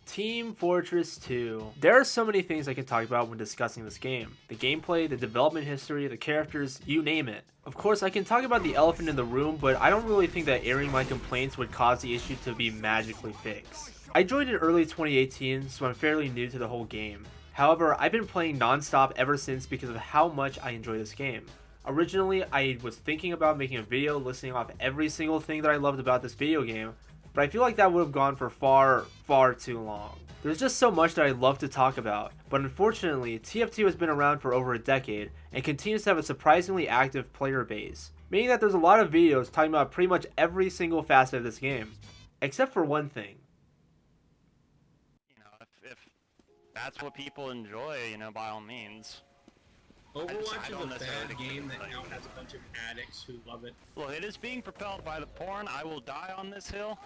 Team Fortress 2. There are so many things I can talk about when discussing this game. The gameplay, the development history, the characters, you name it. Of course, I can talk about the elephant in the room, but I don't really think that airing my complaints would cause the issue to be magically fixed. I joined in early 2018, so I'm fairly new to the whole game. However, I've been playing non-stop ever since because of how much I enjoy this game. Originally, I was thinking about making a video listing off every single thing that I loved about this video game, but I feel like that would have gone for far too long. There's just so much that I love to talk about, but unfortunately, TF2 has been around for over a decade and continues to have a surprisingly active player base, meaning that there's a lot of videos talking about pretty much every single facet of this game, except for one thing. You know, if that's what people enjoy, you know, by all means. Overwatch is a bad game that now has a bunch of addicts who love it. Look, it is being propelled by the porn. I will die on this hill.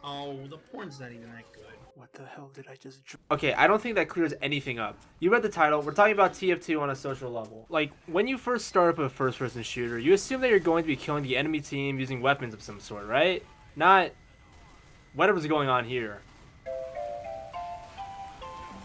Oh, the porn's not even that good. What the hell did I just... Okay, I don't think that clears anything up. You read the title, we're talking about TF2 on a social level. Like, when you first start up a first-person shooter, you assume that you're going to be killing the enemy team using weapons of some sort, right? Not whatever's going on here.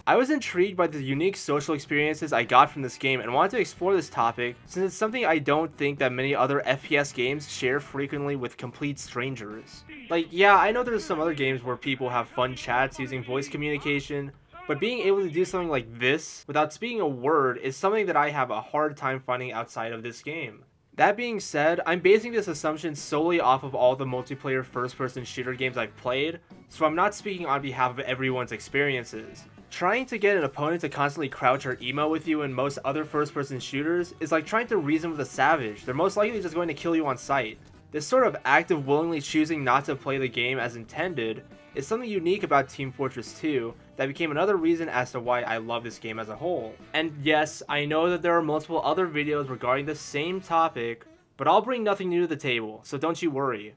I was intrigued by the unique social experiences I got from this game and wanted to explore this topic since it's something I don't think that many other FPS games share frequently with complete strangers. Like, yeah, I know there's some other games where people have fun chats using voice communication, but being able to do something like this without speaking a word is something that I have a hard time finding outside of this game. That being said, I'm basing this assumption solely off of all the multiplayer first-person shooter games I've played, so I'm not speaking on behalf of everyone's experiences. Trying to get an opponent to constantly crouch or emo with you in most other first-person shooters is like trying to reason with a savage. They're most likely just going to kill you on sight. This sort of act of willingly choosing not to play the game as intended is something unique about Team Fortress 2 that became another reason as to why I love this game as a whole. And yes, I know that there are multiple other videos regarding the same topic, but I'll bring nothing new to the table, so don't you worry.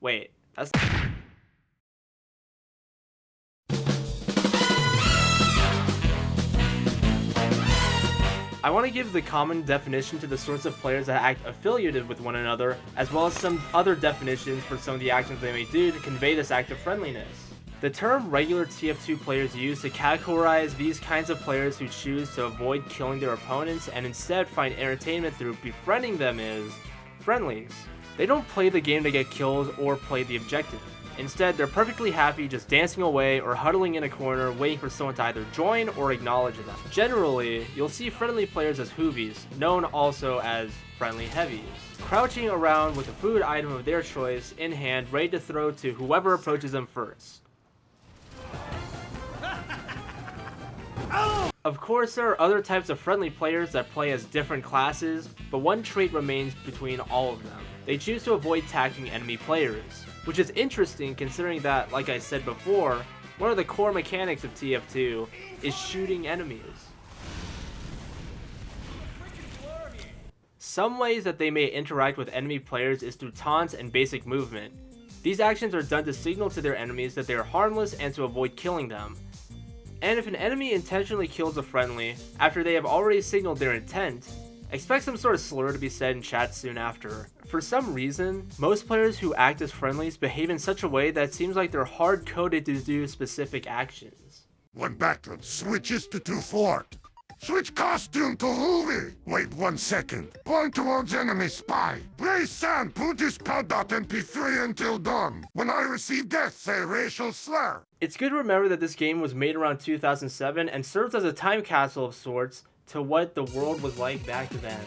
Wait, that's... I want to give the common definition to the sorts of players that act affiliated with one another, as well as some other definitions for some of the actions they may do to convey this act of friendliness. The term regular TF2 players use to categorize these kinds of players who choose to avoid killing their opponents and instead find entertainment through befriending them is friendlies. They don't play the game to get kills or play the objective. Instead, they're perfectly happy just dancing away or huddling in a corner waiting for someone to either join or acknowledge them. Generally, you'll see friendly players as hoovies, known also as friendly heavies, crouching around with a food item of their choice in hand ready to throw to whoever approaches them first. Of course, there are other types of friendly players that play as different classes, but one trait remains between all of them. They choose to avoid attacking enemy players, which is interesting considering that, like I said before, one of the core mechanics of TF2 is shooting enemies. Some ways that they may interact with enemy players is through taunts and basic movement. These actions are done to signal to their enemies that they are harmless and to avoid killing them. And if an enemy intentionally kills a friendly after they have already signaled their intent, expect some sort of slur to be said in chat soon after. For some reason, most players who act as friendlies behave in such a way that it seems like they're hard-coded to do specific actions. When battle switches to 2-4, switch costume to Hoovy. Wait 1 second. Point towards enemy spy. Place sand, put this pal.mp3 until dawn. When I receive death, say racial slur. It's good to remember that this game was made around 2007 and serves as a time capsule of sorts to what the world was like back then.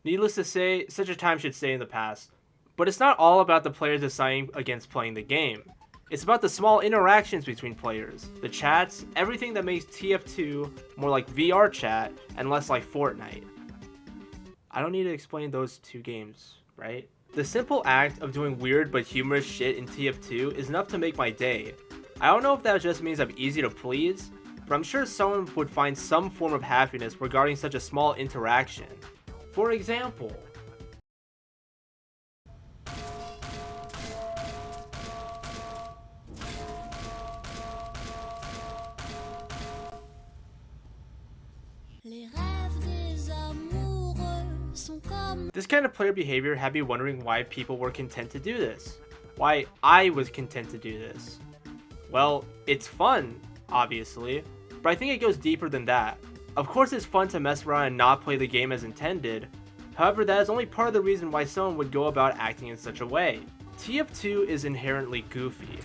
Needless to say, such a time should stay in the past. But it's not all about the players deciding against playing the game. It's about the small interactions between players, the chats, everything that makes TF2 more like VR chat and less like Fortnite. I don't need to explain those two games, right? The simple act of doing weird but humorous shit in TF2 is enough to make my day. I don't know if that just means I'm easy to please, but I'm sure someone would find some form of happiness regarding such a small interaction. For example, This kind of player behavior had me wondering why people were content to do this. Why I was content to do this. Well, it's fun, obviously, but I think it goes deeper than that. Of course it's fun to mess around and not play the game as intended, however that is only part of the reason why someone would go about acting in such a way. TF2 is inherently goofy.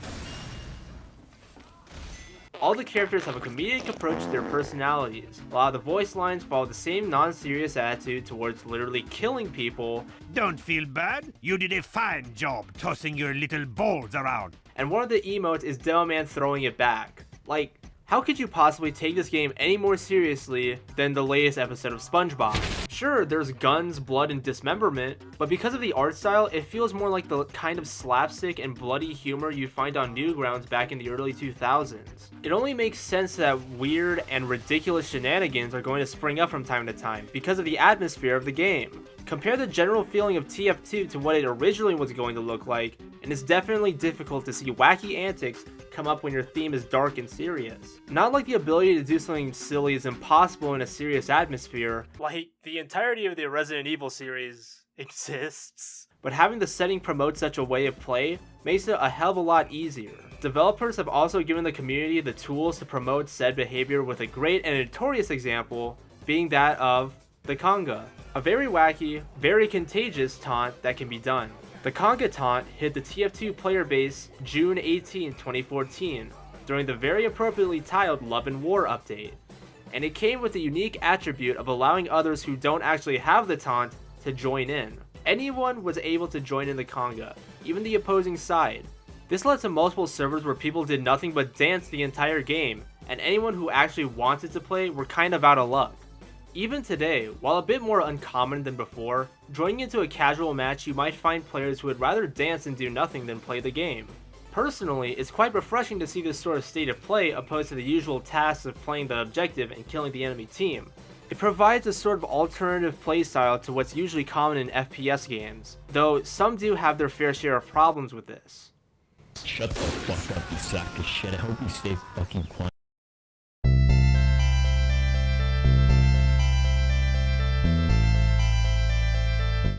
All the characters have a comedic approach to their personalities. A lot of the voice lines follow the same non-serious attitude towards literally killing people. Don't feel bad, you did a fine job tossing your little balls around. And one of the emotes is Demoman throwing it back. Like, how could you possibly take this game any more seriously than the latest episode of SpongeBob? Sure, there's guns, blood, and dismemberment, but because of the art style, it feels more like the kind of slapstick and bloody humor you'd find on Newgrounds back in the early 2000s. It only makes sense that weird and ridiculous shenanigans are going to spring up from time to time because of the atmosphere of the game. Compare the general feeling of TF2 to what it originally was going to look like, and it's definitely difficult to see wacky antics come up when your theme is dark and serious. Not like the ability to do something silly is impossible in a serious atmosphere, like the entirety of the Resident Evil series exists. But having the setting promote such a way of play makes it a hell of a lot easier. Developers have also given the community the tools to promote said behavior, with a great and notorious example being that of the conga. A very wacky, very contagious taunt that can be done. The conga taunt hit the TF2 player base June 18, 2014, during the very appropriately titled Love and War update, and it came with the unique attribute of allowing others who don't actually have the taunt to join in. Anyone was able to join in the conga, even the opposing side. This led to multiple servers where people did nothing but dance the entire game, and anyone who actually wanted to play were kind of out of luck. Even today, while a bit more uncommon than before, joining into a casual match you might find players who would rather dance and do nothing than play the game. Personally, it's quite refreshing to see this sort of state of play opposed to the usual tasks of playing the objective and killing the enemy team. It provides a sort of alternative playstyle to what's usually common in FPS games, though some do have their fair share of problems with this. Shut the fuck up, you sack of shit. I hope you stay fucking quiet.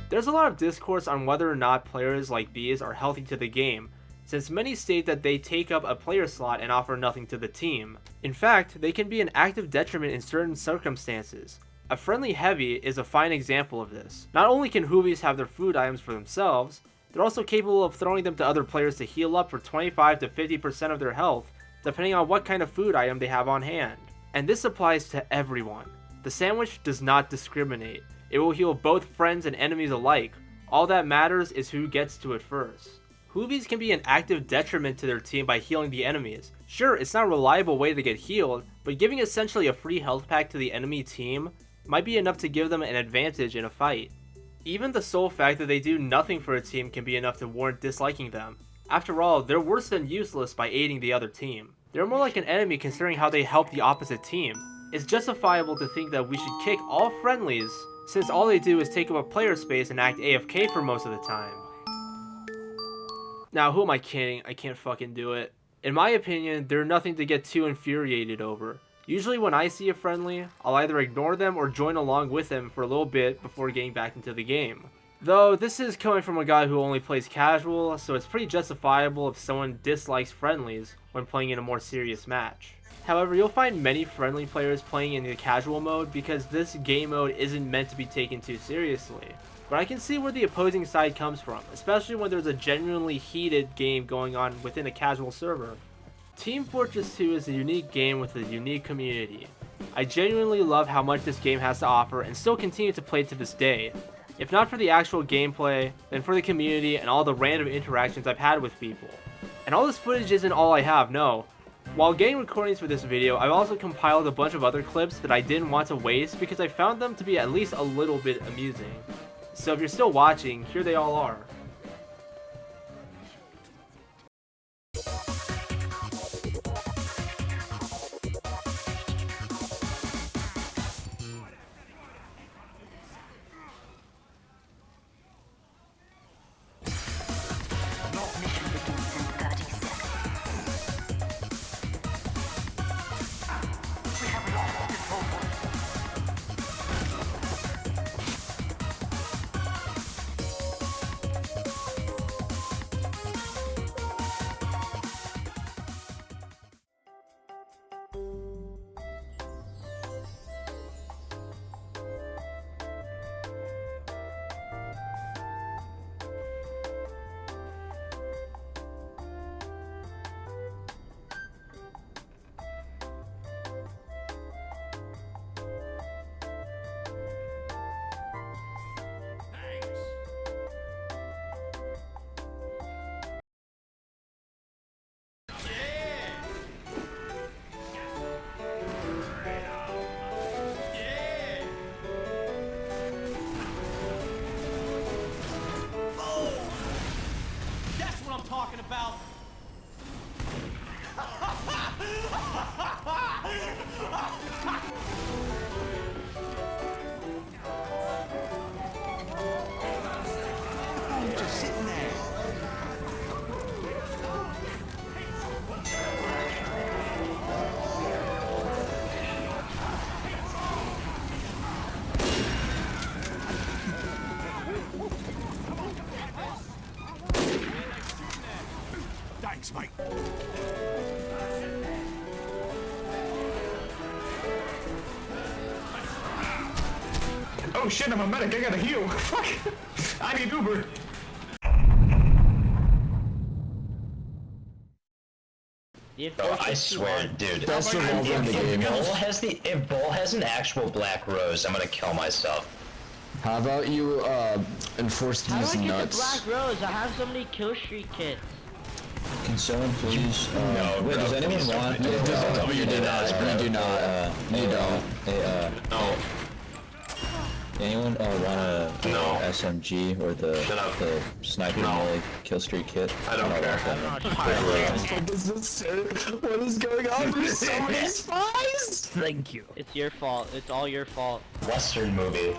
There's a lot of discourse on whether or not players like these are healthy to the game, since many state that they take up a player slot and offer nothing to the team. In fact, they can be an active detriment in certain circumstances. A friendly heavy is a fine example of this. Not only can Hoovies have their food items for themselves, they're also capable of throwing them to other players to heal up for 25 to 50% of their health, depending on what kind of food item they have on hand. And this applies to everyone. The sandwich does not discriminate. It will heal both friends and enemies alike. All that matters is who gets to it first. Hoovies can be an active detriment to their team by healing the enemies. Sure, it's not a reliable way to get healed, but giving essentially a free health pack to the enemy team might be enough to give them an advantage in a fight. Even the sole fact that they do nothing for a team can be enough to warrant disliking them. After all, they're worse than useless by aiding the other team. They're more like an enemy considering how they help the opposite team. It's justifiable to think that we should kick all friendlies, since all they do is take up a player space and act AFK for most of the time. Now, who am I kidding? I can't fucking do it. In my opinion, they're nothing to get too infuriated over. Usually when I see a friendly, I'll either ignore them or join along with them for a little bit before getting back into the game. Though, this is coming from a guy who only plays casual, so it's pretty justifiable if someone dislikes friendlies when playing in a more serious match. However, you'll find many friendly players playing in the casual mode because this game mode isn't meant to be taken too seriously. But I can see where the opposing side comes from, especially when there's a genuinely heated game going on within a casual server. Team Fortress 2 is a unique game with a unique community. I genuinely love how much this game has to offer and still continue to play to this day. If not for the actual gameplay, then for the community and all the random interactions I've had with people. And all this footage isn't all I have, no. While getting recordings for this video, I've also compiled a bunch of other clips that I didn't want to waste because I found them to be at least a little bit amusing. So if you're still watching, here they all are. Oh shit, I'm a medic, I gotta heal. Fuck. I need Uber. Oh, I swear, dude. That's the Volleyball in the game. If Bull has an actual black rose, I'm gonna kill myself. How about you enforce these nuts? How do I get the black rose? I have so many kill streak kits. Can someone please? No, wait, does anyone want? You do not. You do not. You don't. No. Anyone want a SMG or the sniper melee kill streak kit? I don't care. What is going on? There's so many spies! Thank you. It's your fault. It's all your fault. Western movie.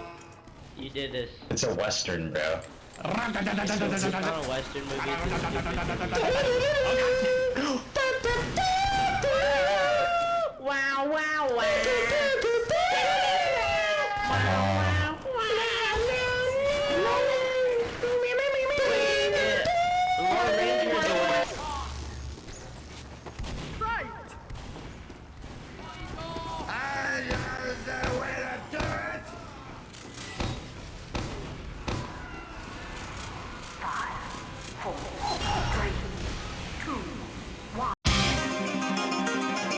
You did this. It's a Western, bro. It's not a Western movie. Wow.